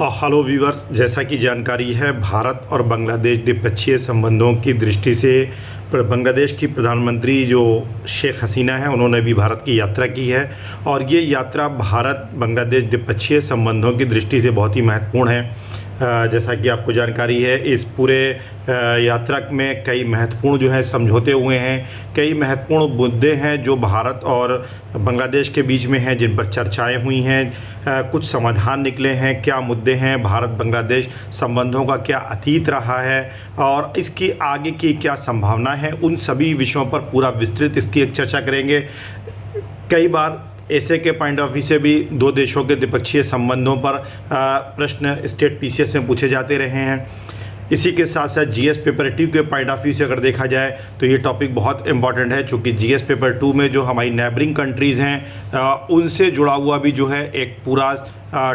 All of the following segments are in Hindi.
हेलो व्यूअर्स, जैसा कि जानकारी है, भारत और बांग्लादेश द्विपक्षीय संबंधों की दृष्टि से बांग्लादेश की प्रधानमंत्री जो शेख हसीना है, उन्होंने भी भारत की यात्रा की है और ये यात्रा भारत बांग्लादेश द्विपक्षीय संबंधों की दृष्टि से बहुत ही महत्वपूर्ण है। जैसा कि आपको जानकारी है, इस पूरे यात्रा में कई महत्वपूर्ण जो है समझौते हुए हैं, कई महत्वपूर्ण मुद्दे हैं जो भारत और बांग्लादेश के बीच में हैं, जिन पर चर्चाएं हुई हैं, कुछ समाधान निकले हैं, क्या मुद्दे हैं, भारत बांग्लादेश संबंधों का क्या अतीत रहा है और इसकी आगे की क्या संभावना है, उन सभी विषयों पर पूरा विस्तृत इसकी एक चर्चा करेंगे। कई बार ऐसे के पॉइंट ऑफ व्यू से भी दो देशों के द्विपक्षीय संबंधों पर प्रश्न स्टेट पीसीएस में पूछे जाते रहे हैं। इसी के साथ साथ जीएस पेपर 2 के पॉइंट ऑफ व्यू से अगर देखा जाए तो ये टॉपिक बहुत इंपॉर्टेंट है, चूँकि जीएस पेपर 2 में जो हमारी नेबरिंग कंट्रीज़ हैं उनसे जुड़ा हुआ भी जो है एक पूरा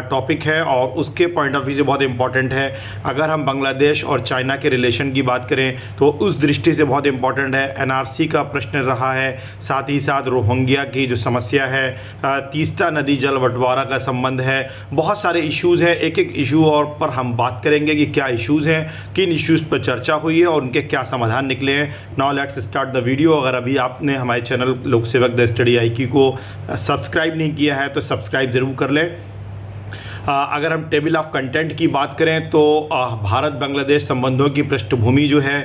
टॉपिक है और उसके पॉइंट ऑफ व्यू से बहुत इंपॉर्टेंट है। अगर हम बांग्लादेश और चाइना के रिलेशन की बात करें तो उस दृष्टि से बहुत इंपॉर्टेंट है। एनआरसी का प्रश्न रहा है, साथ ही साथ रोहिंग्या की जो समस्या है, तीस्ता नदी जल बंटवारा का संबंध है, बहुत सारे इश्यूज़ हैं। एक एक इशू और पर हम बात करेंगे कि क्या इश्यूज़ हैं, किन इश्यूज़ पर चर्चा हुई है और उनके क्या समाधान निकले हैं। Now let's start the video. अगर अभी आपने हमारे चैनल लोक सेवक द स्टडी IQ को सब्सक्राइब नहीं किया है तो सब्सक्राइब ज़रूर कर लें। अगर हम टेबल ऑफ कंटेंट की बात करें तो भारत बांग्लादेश संबंधों की पृष्ठभूमि जो है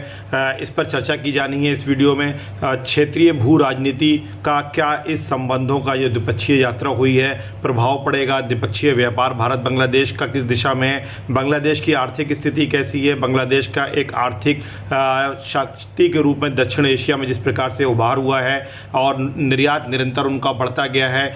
इस पर चर्चा की जानी है इस वीडियो में। क्षेत्रीय भू राजनीति का क्या इस संबंधों का जो द्विपक्षीय यात्रा हुई है प्रभाव पड़ेगा, द्विपक्षीय व्यापार भारत बांग्लादेश का किस दिशा में है, बांग्लादेश की आर्थिक स्थिति कैसी है, बांग्लादेश का एक आर्थिक शक्ति के रूप में दक्षिण एशिया में जिस प्रकार से उभार हुआ है और निर्यात निरंतर उनका बढ़ता गया है,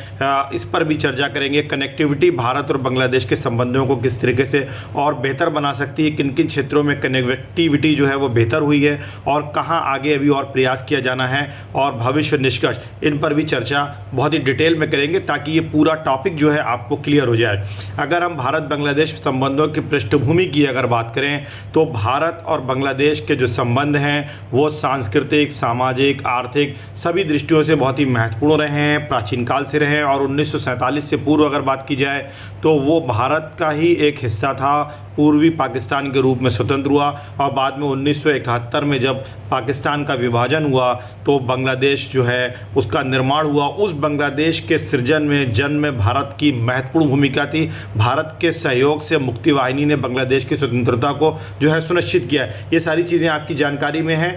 इस पर भी चर्चा करेंगे। कनेक्टिविटी भारत और बांग्लादेश के संबंधों को किस तरीके से और बेहतर बना सकती है, किन किन क्षेत्रों में कनेक्टिविटी जो है वो बेहतर हुई है और कहां आगे अभी और प्रयास किया जाना है और भविष्य निष्कर्ष, इन पर भी चर्चा बहुत ही डिटेल में करेंगे ताकि ये पूरा टॉपिक जो है आपको क्लियर हो जाए। अगर हम भारत बांग्लादेश संबंधों की पृष्ठभूमि की अगर बात करें तो भारत और बांग्लादेश के जो संबंध हैं वो सांस्कृतिक, सामाजिक, आर्थिक सभी दृष्टियों से बहुत ही महत्वपूर्ण रहे हैं, प्राचीन काल से रहे हैं और 1947 से पूर्व अगर बात की जाए तो वो भारत का ही एक हिस्सा था, पूर्वी पाकिस्तान के रूप में स्वतंत्र हुआ और बाद में 1971 में जब पाकिस्तान का विभाजन हुआ तो बांग्लादेश जो है उसका निर्माण हुआ। उस बांग्लादेश के सृजन में, जन्म में भारत की महत्वपूर्ण भूमिका थी। भारत के सहयोग से मुक्ति वाहिनी ने बांग्लादेश की स्वतंत्रता को जो है सुनिश्चित किया। ये सारी चीज़ें आपकी जानकारी में हैं,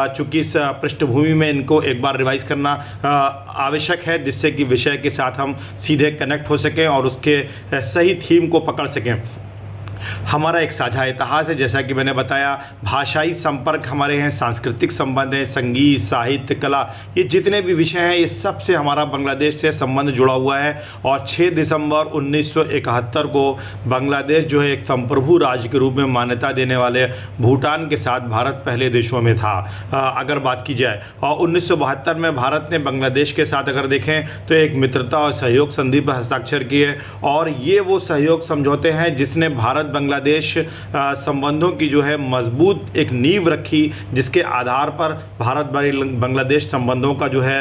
चूँकि इस पृष्ठभूमि में इनको एक बार रिवाइज करना आवश्यक है जिससे कि विषय के साथ हम सीधे कनेक्ट हो सकें और उसके सही थीम को पकड़ सकें। हमारा एक साझा इतिहास है, जैसा कि मैंने बताया, भाषाई संपर्क हमारे हैं, सांस्कृतिक संबंध हैं, संगीत, साहित्य, कला, ये जितने भी विषय हैं ये सब से हमारा बांग्लादेश से संबंध जुड़ा हुआ है। और 6 दिसंबर 1971 को बांग्लादेश जो है एक संप्रभु राज्य के रूप में मान्यता देने वाले भूटान के साथ भारत पहले देशों में था अगर बात की जाए। और 1972 में भारत ने बांग्लादेश के साथ अगर देखें तो एक मित्रता और सहयोग संधि पर हस्ताक्षर किए और ये वो सहयोग समझौते हैं जिसने भारत बांग्लादेश संबंधों की जो है मजबूत एक नींव रखी, जिसके आधार पर भारत बांग्लादेश संबंधों का जो है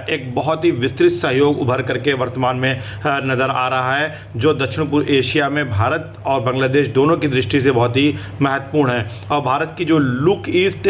एक बहुत ही विस्तृत सहयोग उभर करके वर्तमान में नज़र आ रहा है, जो दक्षिण पूर्व एशिया में भारत और बांग्लादेश दोनों की दृष्टि से बहुत ही महत्वपूर्ण है। और भारत की जो लुक ईस्ट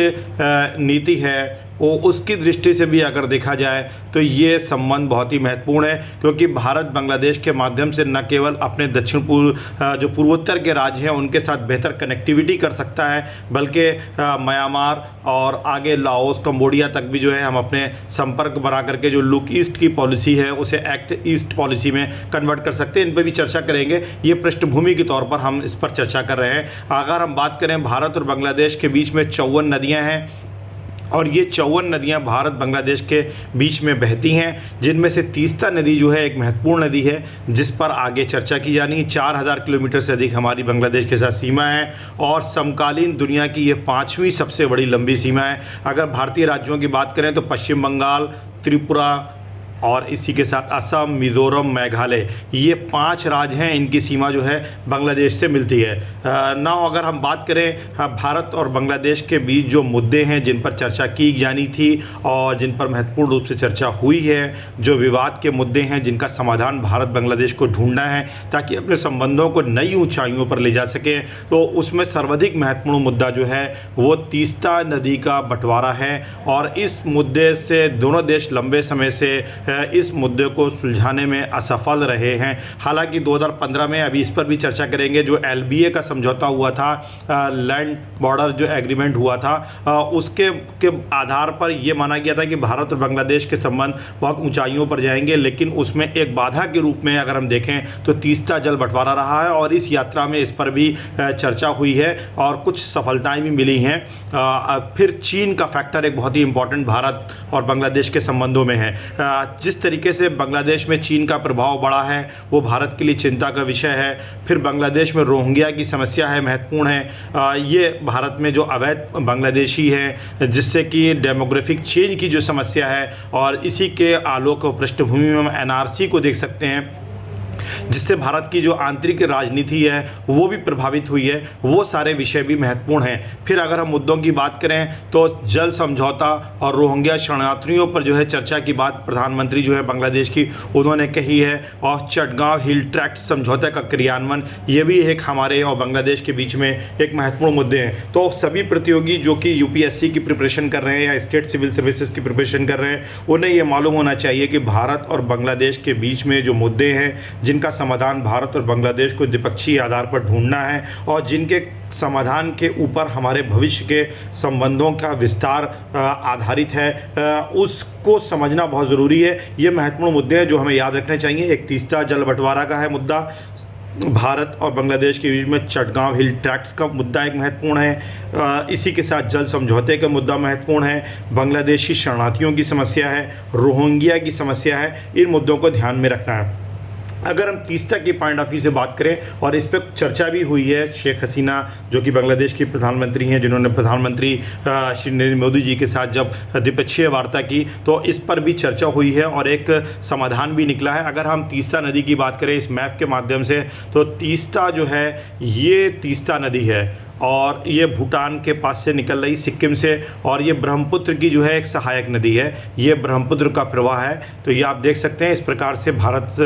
नीति है वो उसकी दृष्टि से भी अगर देखा जाए तो ये संबंध बहुत ही महत्वपूर्ण है, क्योंकि भारत बांग्लादेश के माध्यम से न केवल अपने दक्षिण पूर्व जो पूर्वोत्तर के राज्य हैं उनके साथ बेहतर कनेक्टिविटी कर सकता है, बल्कि म्यांमार और आगे लाओस, कंबोडिया तक भी जो है हम अपने संपर्क बना करके जो लुक ईस्ट की पॉलिसी है उसे एक्ट ईस्ट पॉलिसी में कन्वर्ट कर सकते हैं। इन पर भी चर्चा करेंगे, ये पृष्ठभूमि के तौर पर हम इस पर चर्चा कर रहे हैं। अगर हम बात करें, भारत और बांग्लादेश के बीच में 54 नदियाँ हैं और ये 54 नदियाँ भारत बांग्लादेश के बीच में बहती हैं, जिनमें से तीस्ता नदी जो है एक महत्वपूर्ण नदी है जिस पर आगे चर्चा की जानी। 4000 किलोमीटर से अधिक हमारी बांग्लादेश के साथ सीमा है और समकालीन दुनिया की ये 5वीं सबसे बड़ी लंबी सीमा है। अगर भारतीय राज्यों की बात करें तो पश्चिम बंगाल, त्रिपुरा, और इसी के साथ असम, मिज़ोरम, मेघालय, ये 5 राज्य हैं, इनकी सीमा जो है बांग्लादेश से मिलती है। नाउ अगर हम बात करें भारत और बांग्लादेश के बीच जो मुद्दे हैं जिन पर चर्चा की जानी थी और जिन पर महत्वपूर्ण रूप से चर्चा हुई है, जो विवाद के मुद्दे हैं जिनका समाधान भारत बांग्लादेश को ढूंढना है ताकि अपने संबंधों को नई ऊंचाइयों पर ले जा सकें, तो उसमें सर्वाधिक महत्वपूर्ण मुद्दा जो है वो तीस्ता नदी का बंटवारा है। और इस मुद्दे से दोनों देश लंबे समय से इस मुद्दे को सुलझाने में असफल रहे हैं। हालांकि 2015 में, अभी इस पर भी चर्चा करेंगे, जो LBA का समझौता हुआ था, लैंड बॉर्डर जो एग्रीमेंट हुआ था, उसके आधार पर यह माना गया था कि भारत और बांग्लादेश के संबंध बहुत ऊंचाइयों पर जाएंगे, लेकिन उसमें एक बाधा के रूप में अगर हम देखें तो तीस्ता जल बंटवारा रहा है। और इस यात्रा में इस पर भी चर्चा हुई है और कुछ सफलताएं भी मिली हैं। फिर चीन का फैक्टर एक बहुत ही इंपॉर्टेंट भारत और बांग्लादेश के संबंधों में है। जिस तरीके से बांग्लादेश में चीन का प्रभाव बढ़ा है वो भारत के लिए चिंता का विषय है। फिर बांग्लादेश में रोहिंग्या की समस्या है, महत्वपूर्ण है। ये भारत में जो अवैध बांग्लादेशी हैं, जिससे कि डेमोग्राफिक चेंज की जो समस्या है, और इसी के आलोक पृष्ठभूमि में हम NRC को देख सकते हैं, जिससे भारत की जो आंतरिक राजनीति है वो भी प्रभावित हुई है। वो सारे विषय भी महत्वपूर्ण हैं। फिर अगर हम मुद्दों की बात करें तो जल समझौता और रोहिंग्या शरणार्थियों पर जो है चर्चा की बात प्रधानमंत्री जो है बांग्लादेश की, उन्होंने कही है। और चटगांव हिल ट्रैक्ट समझौते का क्रियान्वयन, ये भी एक हमारे और बांग्लादेश के बीच में एक महत्वपूर्ण मुद्दे हैं। तो सभी प्रतियोगी जो कि UPSC की प्रिपरेशन कर रहे हैं या स्टेट सिविल सर्विसेज की प्रिपरेशन कर रहे हैं, उन्हें ये मालूम होना चाहिए कि भारत और बांग्लादेश के बीच में जो मुद्दे हैं जिनका समाधान भारत और बांग्लादेश को द्विपक्षीय आधार पर ढूंढना है और जिनके समाधान के ऊपर हमारे भविष्य के संबंधों का विस्तार आधारित है, उसको समझना बहुत ज़रूरी है। ये महत्वपूर्ण मुद्दे हैं जो हमें याद रखने चाहिए। एक तीस्ता जल बंटवारा का है मुद्दा, भारत और बांग्लादेश के बीच में चटगांव हिल ट्रैक्ट्स का मुद्दा एक महत्वपूर्ण है। इसी के साथ जल समझौते का मुद्दा महत्वपूर्ण है। बांग्लादेशी शरणार्थियों की समस्या है, रोहिंग्या की समस्या है। इन मुद्दों को ध्यान में रखना है। अगर हम तीस्ता की पॉइंट ऑफ व्यू से बात करें, और इस पर चर्चा भी हुई है, शेख हसीना जो कि बांग्लादेश की प्रधानमंत्री हैं, जिन्होंने प्रधानमंत्री श्री नरेंद्र मोदी जी के साथ जब द्विपक्षीय वार्ता की तो इस पर भी चर्चा हुई है और एक समाधान भी निकला है। अगर हम तीस्ता नदी की बात करें इस मैप के माध्यम से, तो तीस्ता जो है ये तीस्ता नदी है और ये भूटान के पास से निकल रही, सिक्किम से, और ये ब्रह्मपुत्र की जो है एक सहायक नदी है। ये ब्रह्मपुत्र का प्रवाह है। तो ये आप देख सकते हैं, इस प्रकार से भारत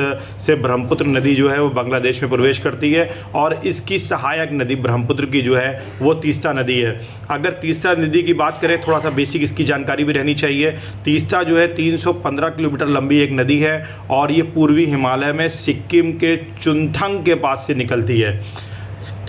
से ब्रह्मपुत्र नदी जो है वो बांग्लादेश में प्रवेश करती है और इसकी सहायक नदी ब्रह्मपुत्र की जो है वो तीस्ता नदी है। अगर तीस्ता नदी की बात करें, थोड़ा सा बेसिक इसकी जानकारी भी रहनी चाहिए। तीस्ता जो है 315 किलोमीटर लंबी एक नदी है और ये पूर्वी हिमालय में सिक्किम के चुनथंग के पास से निकलती है।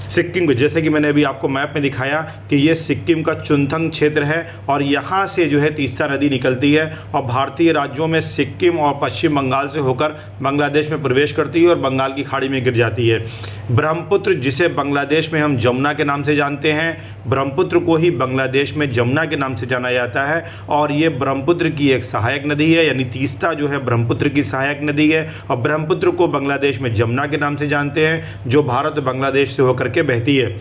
सिक्किम को, जैसे कि मैंने अभी आपको मैप में दिखाया कि ये सिक्किम का चुनथंग क्षेत्र है और यहाँ से जो है तीस्ता नदी निकलती है और भारतीय राज्यों में सिक्किम और पश्चिम बंगाल से होकर बांग्लादेश में प्रवेश करती है और बंगाल की खाड़ी में गिर जाती है। ब्रह्मपुत्र, जिसे बांग्लादेश में हम जमुना के नाम से जानते हैं, ब्रह्मपुत्र को ही बांग्लादेश में जमुना के नाम से जाना जाता है और ये ब्रह्मपुत्र की एक सहायक नदी है। यानी तीस्ता जो है ब्रह्मपुत्र की सहायक नदी है और ब्रह्मपुत्र को बांग्लादेश में जमुना के नाम से जानते हैं, जो भारत और बांग्लादेश से होकर के बहती है।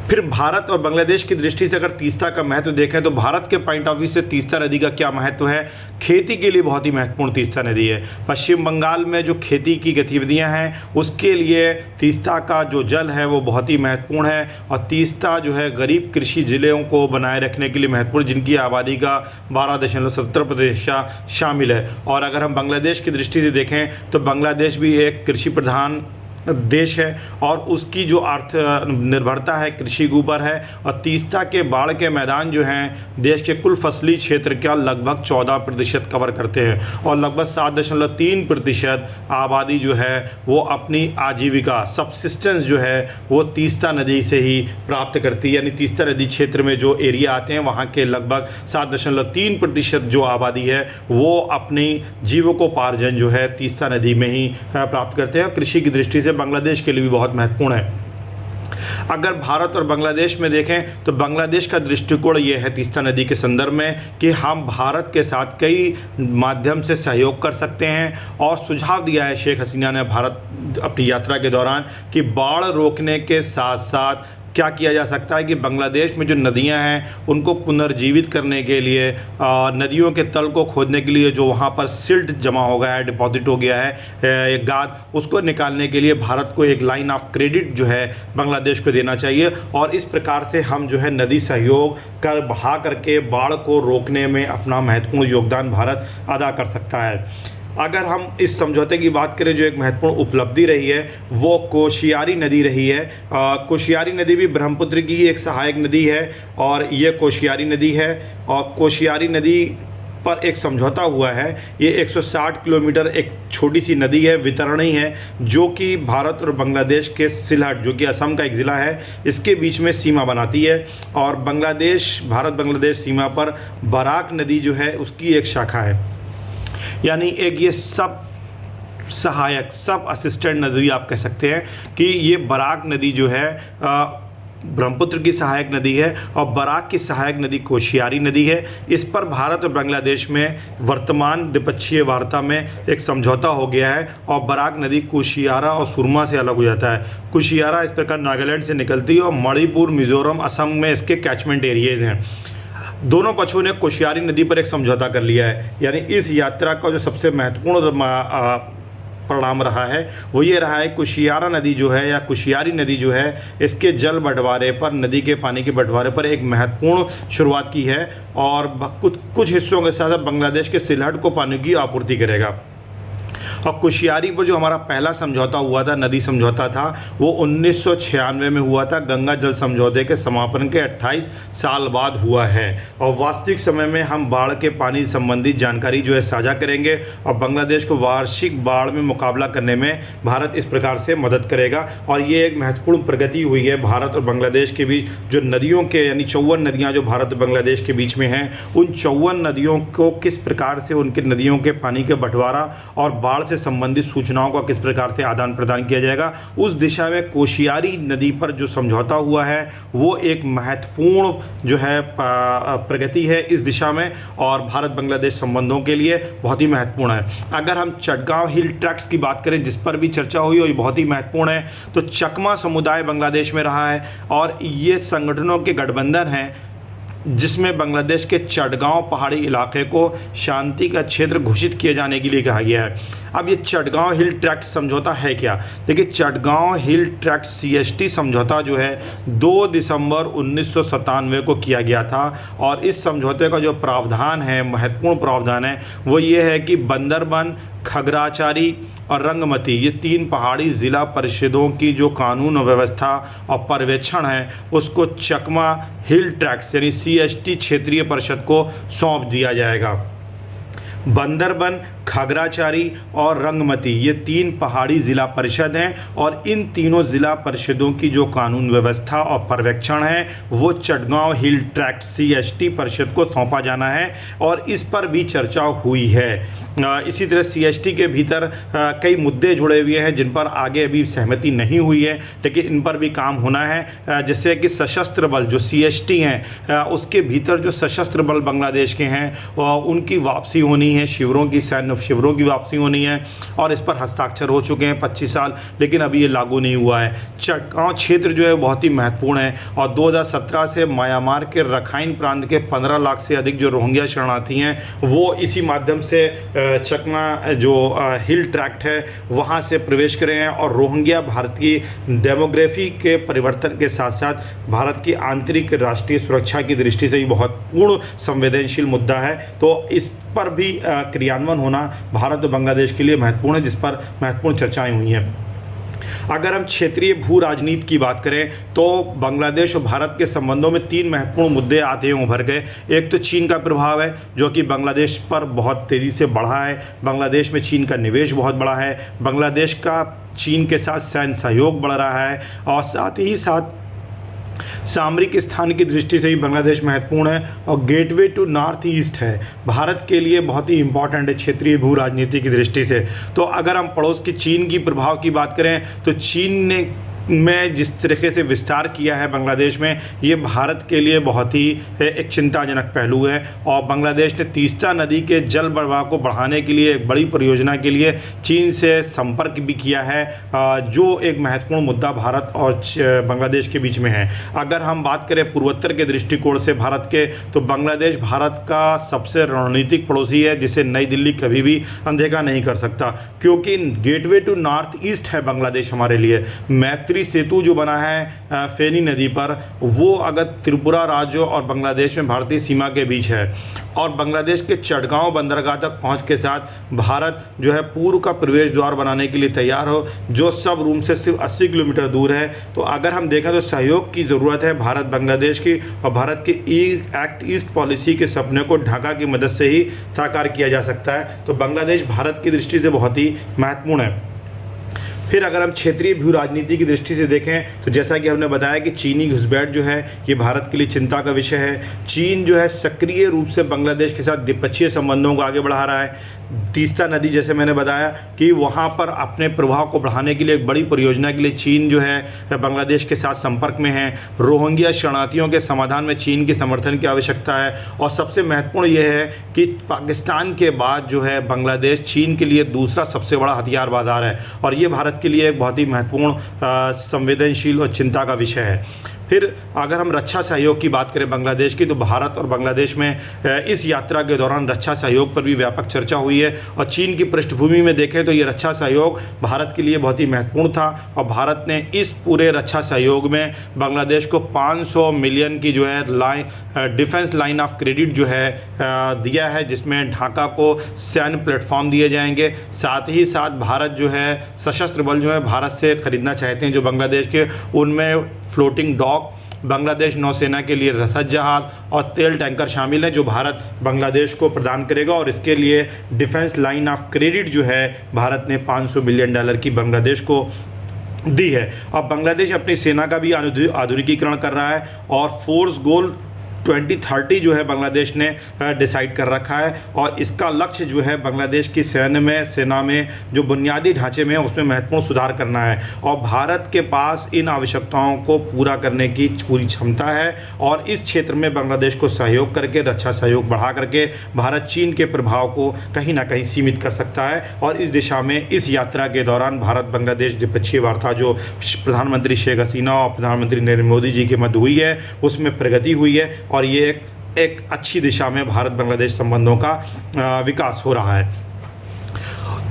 फिर भारत और बांग्लादेश की दृष्टि से अगर तीस्ता का महत्व देखें तो भारत के पॉइंट ऑफ व्यू से तीस्ता नदी का क्या महत्व है? खेती के लिए बहुत ही महत्वपूर्ण तीस्ता नदी है। पश्चिम बंगाल में जो खेती की गतिविधियां हैं उसके लिए तीस्ता का जो जल है वो बहुत ही महत्वपूर्ण है और तीस्ता जो है गरीब कृषि जिलों को बनाए रखने के लिए महत्वपूर्ण, जिनकी आबादी का 12.70% शामिल है। और अगर हम बांग्लादेश की दृष्टि से देखें तो बांग्लादेश भी एक कृषि प्रधान देश है और उसकी जो अर्थ निर्भरता है कृषि के ऊपर है। और तीस्ता के बाढ़ के मैदान जो हैं देश के कुल फसली क्षेत्र का लगभग 14% कवर करते हैं और लगभग 7.3% आबादी जो है वो अपनी आजीविका सब्सिस्टेंस जो है वो तीस्ता नदी से ही प्राप्त करती है। यानी तीस्ता नदी क्षेत्र में जो एरिया आते हैं वहाँ के लगभग 7.3% जो आबादी है वो अपनी जीविकोपार्जन जो है तीस्ता नदी में ही प्राप्त करते हैं। कृषि की दृष्टि से बांग्लादेश के लिए भी बहुत महत्वपूर्ण है। अगर भारत और बांग्लादेश में देखें तो बांग्लादेश का दृष्टिकोण ये है तीस्ता नदी के संदर्भ में कि हम भारत के साथ कई माध्यम से सहयोग कर सकते हैं और सुझाव दिया है शेख हसीना ने भारत अपनी यात्रा के दौरान कि बाढ़ रोकने के साथ साथ क्या किया जा सकता है कि बांग्लादेश में जो नदियां हैं उनको पुनर्जीवित करने के लिए, नदियों के तल को खोदने के लिए जो वहाँ पर सिल्ट जमा हो गया है, डिपॉजिट हो गया है एक गाद, उसको निकालने के लिए भारत को एक लाइन ऑफ क्रेडिट जो है बांग्लादेश को देना चाहिए। और इस प्रकार से हम जो है नदी सहयोग कर बढ़ा करके बाढ़ को रोकने में अपना महत्वपूर्ण योगदान भारत अदा कर सकता है। अगर हम इस समझौते की बात करें, जो एक महत्वपूर्ण उपलब्धि रही है वो कोशियारी नदी रही है। कोशियारी नदी भी ब्रह्मपुत्र की एक सहायक नदी है और ये कोशियारी नदी है, और कोशियारी नदी पर एक समझौता हुआ है। ये 160 किलोमीटर एक छोटी सी नदी है, वितरणी है, जो कि भारत और बांग्लादेश के सिलहट, जो कि असम का एक ज़िला है, इसके बीच में सीमा बनाती है। और बांग्लादेश, भारत बांग्लादेश सीमा पर बराक नदी जो है उसकी एक शाखा है, यानी एक ये सब सहायक, सब असिस्टेंट नदी आप कह सकते हैं कि ये बराक नदी जो है ब्रह्मपुत्र की सहायक नदी है और बराक की सहायक नदी कोशियारी नदी है। इस पर भारत और बांग्लादेश में वर्तमान द्विपक्षीय वार्ता में एक समझौता हो गया है और बराक नदी कुशियारा और सुरमा से अलग हो जाता है। कुशियारा इस प्रकार नागालैंड से निकलती है और मणिपुर, मिजोरम, असम में इसके कैचमेंट एरियाज़ हैं। दोनों पक्षों ने कोशियारी नदी पर एक समझौता कर लिया है, यानी इस यात्रा का जो सबसे महत्वपूर्ण परिणाम रहा है वो ये रहा है, कुशियारा नदी जो है या कुशियारी नदी जो है, इसके जल बंटवारे पर, नदी के पानी के बंटवारे पर एक महत्वपूर्ण शुरुआत की है और कुछ हिस्सों के साथ बांग्लादेश के सिलहट को पानी की आपूर्ति करेगा। और कुशियारी पर जो हमारा पहला समझौता हुआ था, नदी समझौता था, वो 1996 में हुआ था। गंगा जल समझौते के समापन के 28 साल बाद हुआ है। और वास्तविक समय में हम बाढ़ के पानी संबंधी जानकारी जो है साझा करेंगे और बांग्लादेश को वार्षिक बाढ़ में मुकाबला करने में भारत इस प्रकार से मदद करेगा। और ये एक महत्वपूर्ण प्रगति हुई है भारत और बांग्लादेश के बीच। जो नदियों के, यानी 54 नदियाँ जो भारत और बांग्लादेश के बीच में हैं, उन 54 नदियों को किस प्रकार से उनके नदियों के पानी के बंटवारा और बाढ़ से संबंधित सूचनाओं का किस प्रकार से आदान प्रदान किया जाएगा, उस दिशा में कोशियारी नदी पर जो समझौता हुआ है वो एक महत्वपूर्ण जो है प्रगति है इस दिशा में और भारत बांग्लादेश संबंधों के लिए बहुत ही महत्वपूर्ण है। अगर हम चटगांव हिल ट्रैक्ट्स की बात करें, जिस पर भी चर्चा हुई और ये बहुत ही महत्वपूर्ण है, तो चकमा समुदाय बांग्लादेश में रहा है और ये संगठनों के गठबंधन हैं जिसमें बांग्लादेश के चटगांव पहाड़ी इलाके को शांति का क्षेत्र घोषित किए जाने के लिए कहा गया है। अब ये चटगांव हिल ट्रैक्ट समझौता है क्या? देखिए, चटगांव हिल ट्रैक्ट CST समझौता जो है 2 दिसंबर 1997 को किया गया था और इस समझौते का जो प्रावधान है, महत्वपूर्ण प्रावधान है, वो ये है कि बंदरबन, खगराचारी और रंगमती, ये 3 पहाड़ी ज़िला परिषदों की जो कानून व्यवस्था और पर्यवेक्षण है उसको चकमा हिल ट्रैक्ट्स यानी CST क्षेत्रीय परिषद को सौंप दिया जाएगा। बंदरबन, खगराचारी और रंगमती, ये 3 पहाड़ी ज़िला परिषद हैं और इन तीनों ज़िला परिषदों की जो कानून व्यवस्था और पर्यवेक्षण है वो चटगांव हिल ट्रैक्ट CST परिषद को सौंपा जाना है और इस पर भी चर्चा हुई है। इसी तरह CST के भीतर कई मुद्दे जुड़े हुए हैं जिन पर आगे अभी सहमति नहीं हुई है, लेकिन इन पर भी काम होना है। जैसे कि सशस्त्र बल जो CST हैं, उसके भीतर जो सशस्त्र बल बांग्लादेश के हैं उनकी वापसी होनी है, शिविरों की, सैन्य शिविरों की वापसी होनी है और इस पर हस्ताक्षर हो चुके हैं 25 साल, लेकिन अभी ये लागू नहीं हुआ है। चटगांव क्षेत्र जो है बहुत ही महत्वपूर्ण है और 2017 से म्यांमार के रखाइन प्रांत के 15 लाख से अधिक जो रोहिंग्या शरणार्थी हैं वो इसी माध्यम से चकमा जो हिल ट्रैक्ट है वहाँ से प्रवेश करे हैं और रोहिंग्या भारत की डेमोग्राफी के परिवर्तन के साथ साथ भारत की आंतरिक राष्ट्रीय सुरक्षा की दृष्टि से ही बहुत पूर्ण संवेदनशील मुद्दा है। तो इस पर भी क्रियान्वयन होना भारत और बांग्लादेश के लिए महत्वपूर्ण है, जिस पर महत्वपूर्ण चर्चाएं हुई हैं। अगर हम क्षेत्रीय भू राजनीति की बात करें तो बांग्लादेश और भारत के संबंधों में 3 महत्वपूर्ण मुद्दे आते हैं उभर के। एक तो चीन का प्रभाव है जो कि बांग्लादेश पर बहुत तेज़ी से बढ़ा है। बांग्लादेश में चीन का निवेश बहुत बड़ा है। बांग्लादेश का चीन के साथ सैन्य सहयोग बढ़ रहा है और साथ ही साथ सामरिक स्थान की दृष्टि से भी बांग्लादेश महत्वपूर्ण है और गेटवे टू नॉर्थ ईस्ट है, भारत के लिए बहुत ही इंपॉर्टेंट है क्षेत्रीय भू राजनीति की दृष्टि से। तो अगर हम पड़ोस की चीन की प्रभाव की बात करें तो चीन ने में जिस तरीके से विस्तार किया है बांग्लादेश में, ये भारत के लिए बहुत ही एक चिंताजनक पहलू है। और बांग्लादेश ने तीस्ता नदी के जल प्रवाह को बढ़ाने के लिए एक बड़ी परियोजना के लिए चीन से संपर्क भी किया है, जो एक महत्वपूर्ण मुद्दा भारत और बांग्लादेश के बीच में है। अगर हम बात करें पूर्वोत्तर के दृष्टिकोण से भारत के, तो बांग्लादेश भारत का सबसे रणनीतिक पड़ोसी है, जिसे नई दिल्ली कभी भी अनदेखा नहीं कर सकता, क्योंकि गेटवे टू नॉर्थ ईस्ट है बांग्लादेश हमारे लिए। मैत्री सेतु जो बना है फेनी नदी पर, वो अगर त्रिपुरा राज्य और बांग्लादेश में भारतीय सीमा के बीच है, और बांग्लादेश के चटगांव बंदरगाह तक पहुंच के साथ भारत जो है पूर्व का प्रवेश द्वार बनाने के लिए तैयार हो, जो सब रूम से सिर्फ 80 किलोमीटर दूर है। तो अगर हम देखें तो सहयोग की ज़रूरत है भारत बांग्लादेश की, और भारत की एक्ट ईस्ट पॉलिसी के सपने को ढाका की मदद से ही साकार किया जा सकता है। तो बांग्लादेश भारत की दृष्टि से बहुत ही महत्वपूर्ण है। फिर अगर हम क्षेत्रीय भू राजनीति की दृष्टि से देखें, तो जैसा कि हमने बताया कि चीनी घुसपैठ जो है ये भारत के लिए चिंता का विषय है। चीन जो है सक्रिय रूप से बांग्लादेश के साथ द्विपक्षीय संबंधों को आगे बढ़ा रहा है। तीस्ता नदी, जैसे मैंने बताया कि वहाँ पर अपने प्रभाव को बढ़ाने के लिए एक बड़ी परियोजना के लिए चीन जो है बांग्लादेश के साथ संपर्क में है। रोहिंग्या शरणार्थियों के समाधान में चीन के समर्थन की आवश्यकता है। और सबसे महत्वपूर्ण यह है कि पाकिस्तान के बाद जो है बांग्लादेश चीन के लिए दूसरा सबसे बड़ा हथियार बाजार है, और ये भारत के लिए एक बहुत ही महत्वपूर्ण संवेदनशील और चिंता का विषय है। फिर अगर हम रक्षा सहयोग की बात करें बांग्लादेश की, तो भारत और बांग्लादेश में इस यात्रा के दौरान रक्षा सहयोग पर भी व्यापक चर्चा हुई है। और चीन की पृष्ठभूमि में देखें तो ये रक्षा सहयोग भारत के लिए बहुत ही महत्वपूर्ण था, और भारत ने इस पूरे रक्षा सहयोग में बांग्लादेश को 500 मिलियन की जो है डिफेंस लाइन ऑफ क्रेडिट जो है दिया है, जिसमें ढाका को सैन्य प्लेटफॉर्म दिए जाएंगे। साथ ही साथ भारत जो है सशस्त्र बल जो है भारत से खरीदना चाहते हैं जो बांग्लादेश के, उनमें फ्लोटिंग डॉक, बांग्लादेश नौसेना के लिए रसद जहाज और तेल टैंकर शामिल हैं, जो भारत बांग्लादेश को प्रदान करेगा। और इसके लिए डिफेंस लाइन ऑफ क्रेडिट जो है भारत ने $500 मिलियन की बांग्लादेश को दी है। अब बांग्लादेश अपनी सेना का भी आधुनिकीकरण कर रहा है, और फोर्स गोल 2030 जो है बांग्लादेश ने डिसाइड कर रखा है। और इसका लक्ष्य जो है बांग्लादेश की सेना में जो बुनियादी ढांचे में है उसमें महत्वपूर्ण सुधार करना है। और भारत के पास इन आवश्यकताओं को पूरा करने की पूरी क्षमता है, और इस क्षेत्र में बांग्लादेश को सहयोग करके, रक्षा सहयोग बढ़ा करके भारत चीन के प्रभाव को कहीं ना कहीं सीमित कर सकता है। और इस दिशा में इस यात्रा के दौरान भारत बांग्लादेश द्विपक्षीय वार्ता जो प्रधानमंत्री शेख हसीना और प्रधानमंत्री नरेंद्र मोदी जी के मध्य हुई है, उसमें प्रगति हुई है, और ये एक अच्छी दिशा में भारत बांग्लादेश संबंधों का विकास हो रहा है।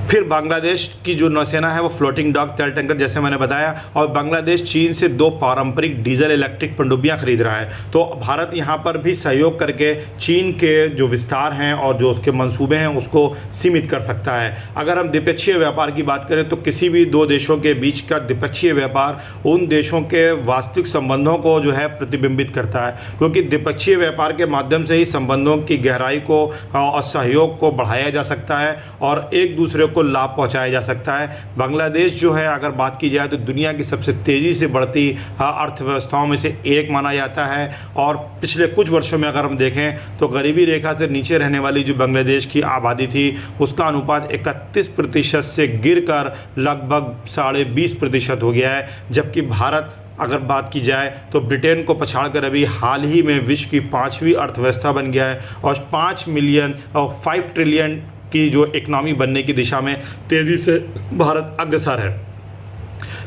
फिर बांग्लादेश की जो नौसेना है वो फ्लोटिंग डॉक, तेल टैंकर, जैसे मैंने बताया, और बांग्लादेश चीन से 2 पारंपरिक डीजल इलेक्ट्रिक पनडुब्बियां खरीद रहा है। तो भारत यहां पर भी सहयोग करके चीन के जो विस्तार हैं और जो उसके मंसूबे हैं उसको सीमित कर सकता है। अगर हम द्विपक्षीय व्यापार की बात करें तो किसी भी 2 देशों के बीच का द्विपक्षीय व्यापार उन देशों के वास्तविक संबंधों को जो है प्रतिबिंबित करता है, क्योंकि द्विपक्षीय व्यापार के माध्यम से ही संबंधों की गहराई को और सहयोग को बढ़ाया जा सकता है और एक दूसरे को लाभ पहुंचाया जा सकता है। बांग्लादेश जो है अगर बात की जाए तो दुनिया की सबसे तेज़ी से बढ़ती अर्थव्यवस्थाओं में से एक माना जाता है, और पिछले कुछ वर्षों में अगर हम देखें तो गरीबी रेखा से नीचे रहने वाली जो बांग्लादेश की आबादी थी उसका अनुपात 31% से गिरकर लगभग 20.5% हो गया है। जबकि भारत अगर बात की जाए तो ब्रिटेन को पछाड़कर अभी हाल ही में विश्व की 5वीं अर्थव्यवस्था बन गया है, और 5 ट्रिलियन की जो इकनॉमी बनने की दिशा में तेज़ी से भारत अग्रसर है।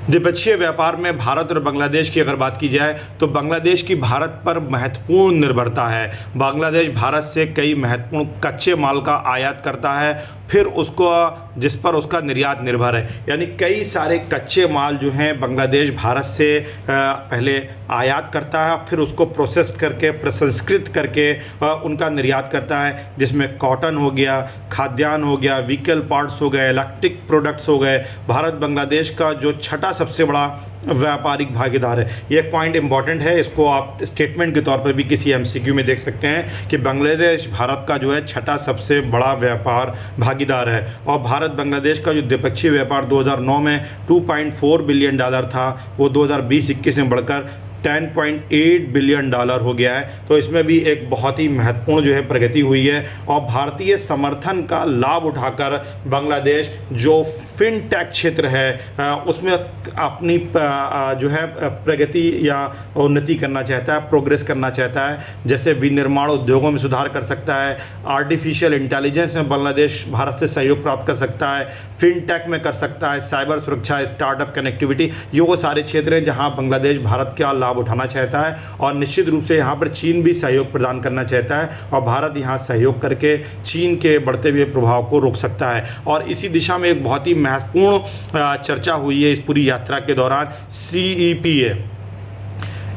द्विपक्षीय व्यापार में भारत और बांग्लादेश की अगर बात की जाए तो बांग्लादेश की भारत पर महत्वपूर्ण निर्भरता है। बांग्लादेश भारत से कई महत्वपूर्ण कच्चे माल का आयात करता है, फिर उसको जिस पर उसका निर्यात निर्भर है, यानी कई सारे कच्चे माल जो हैं बांग्लादेश भारत से पहले आयात करता है, फिर उसको प्रोसेस करके प्रसंस्कृत करके उनका निर्यात करता है, जिसमें कॉटन हो गया, खाद्यान्न हो गया, व्हीकल पार्ट्स हो गए, इलेक्ट्रिक प्रोडक्ट्स हो गए। भारत बांग्लादेश का जो छठा सबसे बड़ा व्यापारिक भागीदार है। ये एक पॉइंट इंपॉर्टेंट है, इसको आप स्टेटमेंट के तौर पर भी किसी MCQ में देख सकते हैं कि बांग्लादेश भारत का जो है छठा सबसे बड़ा व्यापार भागीदार है। और भारत बांग्लादेश का जो द्विपक्षीय व्यापार 2009 में $2.4 बिलियन था, वो 2020-21 में बढ़कर $10.8 बिलियन हो गया है। तो इसमें भी एक बहुत ही महत्वपूर्ण जो है प्रगति हुई है और भारतीय समर्थन का लाभ उठाकर बांग्लादेश जो फिनटेक क्षेत्र है उसमें अपनी जो है प्रगति या उन्नति करना चाहता है, प्रोग्रेस करना चाहता है। जैसे विनिर्माण उद्योगों में सुधार कर सकता है, आर्टिफिशियल इंटेलिजेंस में बांग्लादेश भारत से सहयोग प्राप्त कर सकता है, फिनटेक में कर सकता है, साइबर सुरक्षा, स्टार्टअप, कनेक्टिविटी, ये वो सारे क्षेत्र हैं जहां बांग्लादेश भारत का लाभ उठाना चाहता है। और निश्चित रूप से यहां पर चीन भी सहयोग प्रदान करना चाहता है और भारत यहां सहयोग करके चीन के बढ़ते हुए प्रभाव को रोक सकता है। और इसी दिशा में एक बहुत ही महत्वपूर्ण चर्चा हुई है इस पूरी यात्रा के दौरान, CEPA,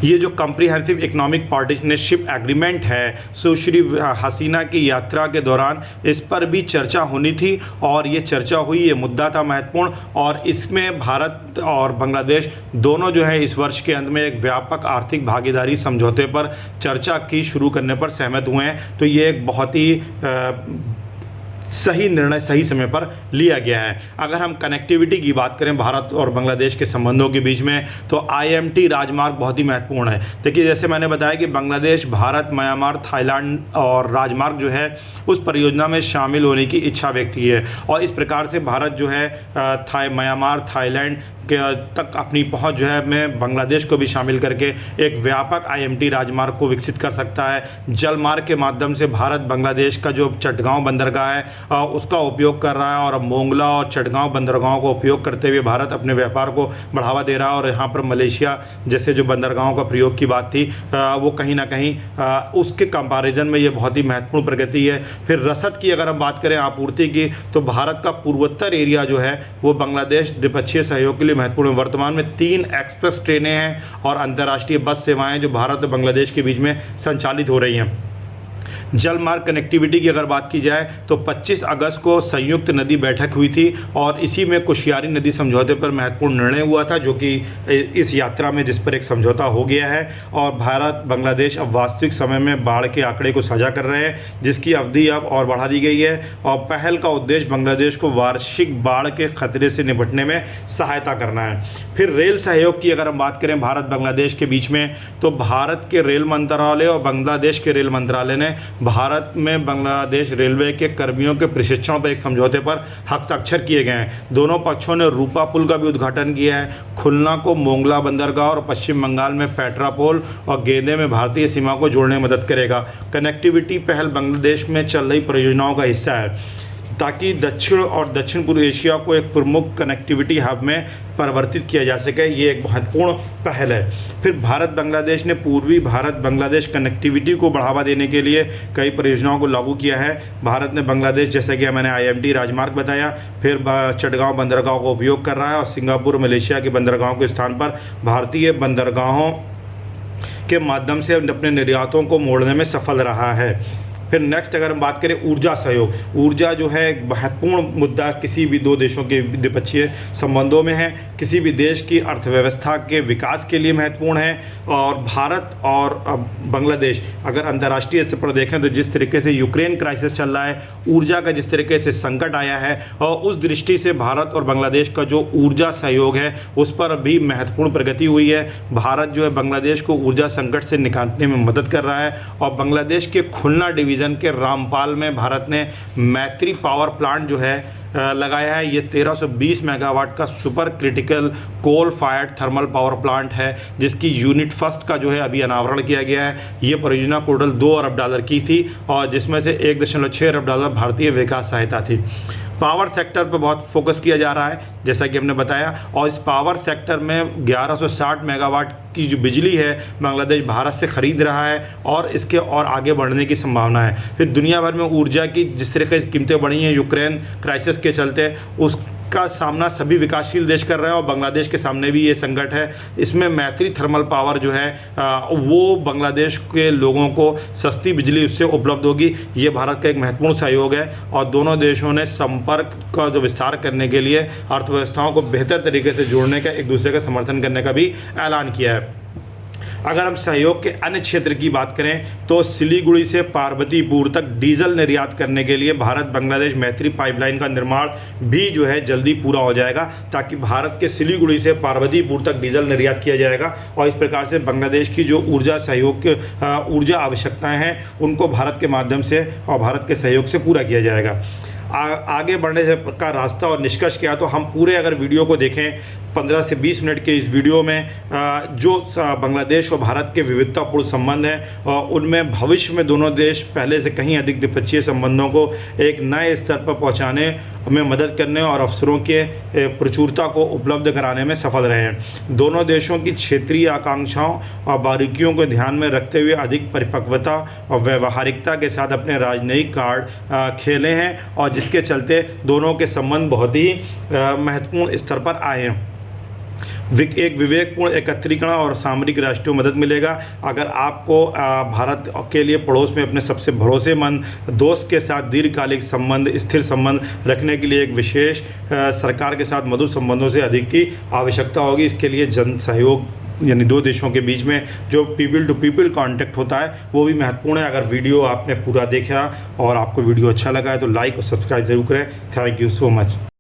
ये जो कम्प्रीहेंसिव इकोनॉमिक पार्टनरशिप एग्रीमेंट है, सुश्री हसीना की यात्रा के दौरान इस पर भी चर्चा होनी थी और ये चर्चा हुई, ये मुद्दा था महत्वपूर्ण। और इसमें भारत और बांग्लादेश दोनों जो है इस वर्ष के अंत में एक व्यापक आर्थिक भागीदारी समझौते पर चर्चा की शुरू करने पर सहमत हुए हैं। तो ये एक बहुत ही सही निर्णय सही समय पर लिया गया है। अगर हम कनेक्टिविटी की बात करें भारत और बांग्लादेश के संबंधों के बीच में, तो IMT राजमार्ग बहुत ही महत्वपूर्ण है। देखिए, जैसे मैंने बताया कि बांग्लादेश, भारत, म्यांमार, थाईलैंड और राजमार्ग जो है उस परियोजना में शामिल होने की इच्छा व्यक्त की है और इस प्रकार से भारत जो है म्यांमार, थाईलैंड के तक अपनी पहुंच जो है में बांग्लादेश को भी शामिल करके एक व्यापक IMT राजमार्ग को विकसित कर सकता है। जल मार्ग के माध्यम से भारत बांग्लादेश का जो चटगांव बंदरगाह है उसका उपयोग कर रहा है और मोंगला और चटगांव बंदरगाहों का उपयोग करते हुए भारत अपने व्यापार को बढ़ावा दे रहा है। और यहाँ पर मलेशिया जैसे जो बंदरगाहों का प्रयोग की बात थी वो कहीं ना कहीं उसके कंपैरिजन में ये बहुत ही महत्वपूर्ण प्रगति है। फिर रसद की अगर हम बात करें, आपूर्ति की, तो भारत का पूर्वोत्तर एरिया जो है वो बांग्लादेश द्विपक्षीय सहयोग के लिए महत्वपूर्ण है। वर्तमान में 3 एक्सप्रेस ट्रेनें हैं और अंतर्राष्ट्रीय बस सेवाएं जो भारत और बांग्लादेश के बीच में संचालित हो रही हैं। जल मार्ग कनेक्टिविटी की अगर बात की जाए तो 25 अगस्त को संयुक्त नदी बैठक हुई थी और इसी में कुशियारी नदी समझौते पर महत्वपूर्ण निर्णय हुआ था, जो कि इस यात्रा में जिस पर एक समझौता हो गया है। और भारत बांग्लादेश अब वास्तविक समय में बाढ़ के आंकड़े को साझा कर रहे हैं, जिसकी अवधि अब और बढ़ा दी गई है और पहल का उद्देश्य बांग्लादेश को वार्षिक बाढ़ के खतरे से निपटने में सहायता करना है। फिर रेल सहयोग की अगर हम बात करें भारत बांग्लादेश के बीच में, तो भारत के रेल मंत्रालय और बांग्लादेश के रेल मंत्रालय ने भारत में बांग्लादेश रेलवे के कर्मियों के प्रशिक्षण पर एक समझौते पर हस्ताक्षर किए गए हैं। दोनों पक्षों ने रूपा पुल का भी उद्घाटन किया है। खुलना को मोंगला बंदरगाह और पश्चिम बंगाल में पेट्रापोल और गेंदे में भारतीय सीमा को जोड़ने में मदद करेगा। कनेक्टिविटी पहल बांग्लादेश में चल रही परियोजनाओं का हिस्सा है ताकि दक्षिण और दक्षिण पूर्व एशिया को एक प्रमुख कनेक्टिविटी हब में परिवर्तित किया जा सके। ये एक महत्वपूर्ण पहल है। फिर भारत बांग्लादेश ने पूर्वी भारत बांग्लादेश कनेक्टिविटी को बढ़ावा देने के लिए कई परियोजनाओं को लागू किया है। भारत ने बांग्लादेश, जैसे कि मैंने IMT राजमार्ग बताया, फिर चटगांव बंदरगाह का उपयोग कर रहा है और सिंगापुर, मलेशिया के बंदरगाहों के स्थान पर भारतीय बंदरगाहों के माध्यम से अपने निर्यातों को मोड़ने में सफल रहा है। फिर नेक्स्ट अगर हम बात करें ऊर्जा सहयोग, ऊर्जा जो है एक महत्वपूर्ण मुद्दा किसी भी दो देशों के द्विपक्षीय संबंधों में है, किसी भी देश की अर्थव्यवस्था के विकास के लिए महत्वपूर्ण है। और भारत और बांग्लादेश अगर अंतर्राष्ट्रीय स्तर पर देखें तो जिस तरीके से यूक्रेन क्राइसिस चल रहा है, ऊर्जा का जिस तरीके से संकट आया है, और उस दृष्टि से भारत और बांग्लादेश का जो ऊर्जा सहयोग है उस पर भी महत्वपूर्ण प्रगति हुई है। भारत जो है बांग्लादेश को ऊर्जा संकट से निकालने में मदद कर रहा है और बांग्लादेश के खुलना डिवीज़न के रामपाल में भारत ने मैत्री पावर प्लांट जो है लगाया है। ये 1320 मेगावाट का super critical coal fired thermal power plant है, जिसकी यूनिट फर्स्ट का जो है अभी अनावरण किया गया है। ये परियोजना टोटल $2 अरब की थी और जिसमें से $1.6 अरब भारतीय विकास सहायता थी। पावर सेक्टर पर बहुत फोकस किया जा रहा है, जैसा कि हमने बताया, और इस पावर सेक्टर में 1160 मेगावाट की जो बिजली है बांग्लादेश भारत से ख़रीद रहा है और इसके और आगे बढ़ने की संभावना है। फिर दुनिया भर में ऊर्जा की जिस तरीके से कीमतें बढ़ी हैं यूक्रेन क्राइसिस के चलते, उसका सामना सभी विकासशील देश कर रहे हैं और बांग्लादेश के सामने भी ये संकट है। इसमें मैत्री थर्मल पावर जो है वो बांग्लादेश के लोगों को सस्ती बिजली उससे उपलब्ध होगी। ये भारत का एक महत्वपूर्ण सहयोग है और दोनों देशों ने संपर्क का जो विस्तार करने के लिए अर्थव्यवस्थाओं को बेहतर तरीके से जोड़ने का, एक दूसरे का समर्थन करने का भी ऐलान किया है। अगर हम सहयोग के अन्य क्षेत्र की बात करें तो सिलीगुड़ी से पार्वतीपुर तक डीजल निर्यात करने के लिए भारत बांग्लादेश मैत्री पाइपलाइन का निर्माण भी जो है जल्दी पूरा हो जाएगा, ताकि भारत के सिलीगुड़ी से पार्वतीपुर तक डीजल निर्यात किया जाएगा और इस प्रकार से बांग्लादेश की जो ऊर्जा सहयोग ऊर्जा आवश्यकताएं हैं उनको भारत के माध्यम से और भारत के सहयोग से पूरा किया जाएगा। आगे बढ़ने का रास्ता और निष्कर्ष क्या है, तो हम पूरे अगर वीडियो को देखें 15 से 20 मिनट के इस वीडियो में जो बांग्लादेश और भारत के विविधतापूर्ण संबंध हैं उनमें भविष्य में दोनों देश पहले से कहीं अधिक द्विपक्षीय संबंधों को एक नए स्तर पर पहुंचाने में मदद करने और अवसरों के प्रचुरता को उपलब्ध कराने में सफल रहे हैं। दोनों देशों की क्षेत्रीय आकांक्षाओं और बारीकियों को ध्यान में रखते हुए अधिक परिपक्वता और व्यवहारिकता के साथ अपने राजनयिक कार्ड खेले हैं और जिसके चलते दोनों के संबंध बहुत ही महत्वपूर्ण स्तर पर आए हैं। एक विवेकपूर्ण एकत्रीकरण और सामरिक राष्ट्रीय मदद मिलेगा। अगर आपको भारत के लिए पड़ोस में अपने सबसे भरोसेमंद दोस्त के साथ दीर्घकालिक संबंध, स्थिर संबंध रखने के लिए एक विशेष सरकार के साथ मधुर संबंधों से अधिक की आवश्यकता होगी। इसके लिए जन सहयोग यानी दो देशों के बीच में जो पीपल टू पीपल कांटेक्ट होता है वो भी महत्वपूर्ण है। अगर वीडियो आपने पूरा देखा और आपको वीडियो अच्छा लगा है तो लाइक और सब्सक्राइब जरूर करें। Thank you so much.